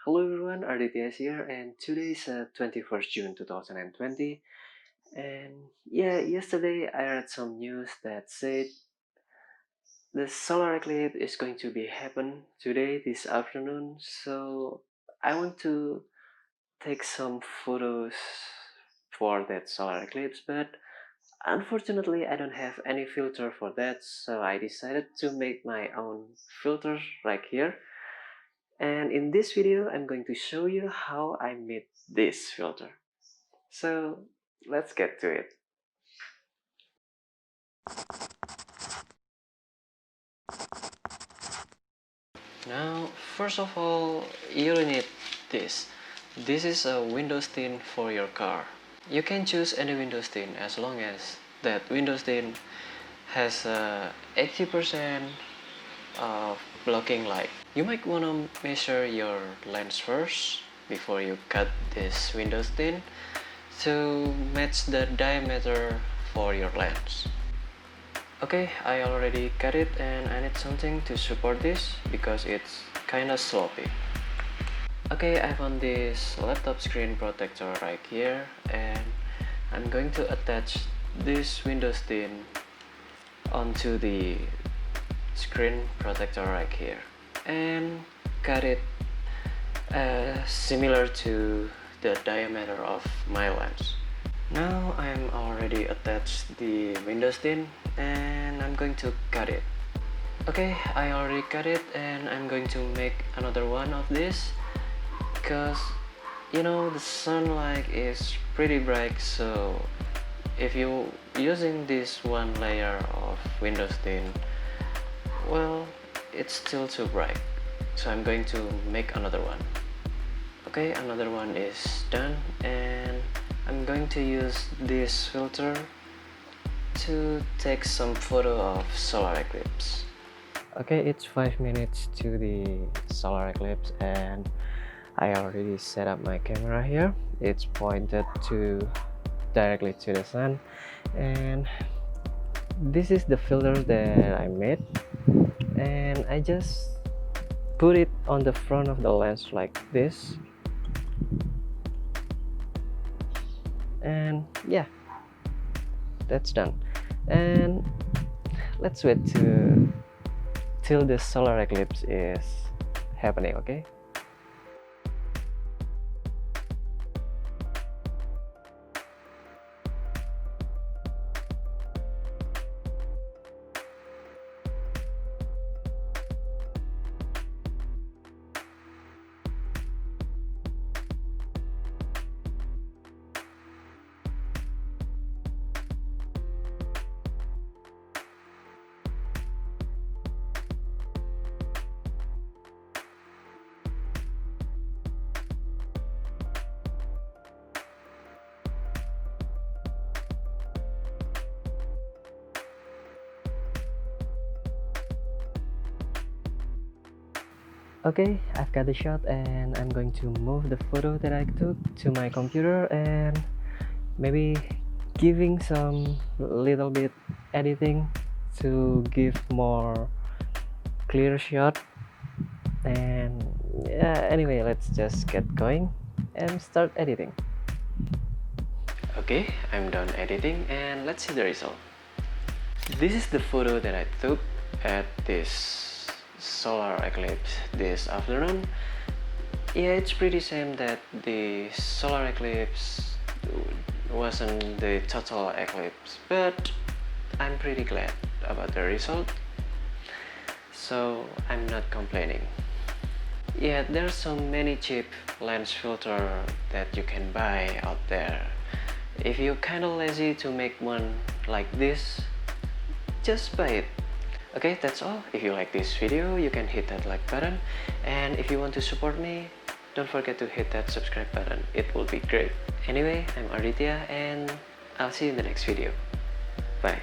Hello everyone, Aditya is here, and today is 21st June 2020. And yeah, yesterday I read some news that said the solar eclipse is going to be happen today, this afternoon. So I want to take some photos for that solar eclipse, but unfortunately I don't have any filter for that, so I decided to make my own filter right here. And in this video, I'm going to show you how I made this filter. So let's get to it. Now, first of all, you'll need this. This is a windows tint for your car. You can choose any windows tint as long as that windows tint has 80% of blocking light. You might want to measure your lens first before you cut this windows tint to match the diameter for your lens. Okay, I already cut it and I need something to support this because it's kinda sloppy. Okay, I found this laptop screen protector right here and I'm going to attach this windows tint onto the screen protector right here and cut it similar to the diameter of my lens. Now I'm already attached the windows tint and I'm going to cut it. Okay, I already cut it and I'm going to make another one of this because the sunlight is pretty bright, so if you using this one layer of windows tint, well, it's still too bright, so I'm going to make another one. Okay, another one is done and I'm going to use this filter to take some photo of solar eclipse. Okay, it's 5 minutes to the solar eclipse and I already set up my camera here. It's pointed directly to the sun, and this is the filter that I made, and I just put it on the front of the lens like this. And yeah, that's done. And let's wait till the solar eclipse is happening. Okay. Okay, I've got the shot and I'm going to move the photo that I took to my computer and maybe giving some little bit editing to give more clear shot. And yeah, anyway, let's just get going and start editing. Okay, I'm done editing and let's see the result. This is the photo that I took at this solar eclipse this afternoon. Yeah, it's pretty same that the solar eclipse wasn't the total eclipse, but I'm pretty glad about the result, so I'm not complaining. Yeah, there's so many cheap lens filter that you can buy out there. If you're kinda lazy to make one like this, just buy it. Okay, that's all. If you like this video, you can hit that like button, and if you want to support me, don't forget to hit that subscribe button. It will be great. Anyway, I'm Aditya and I'll see you in the next video. Bye.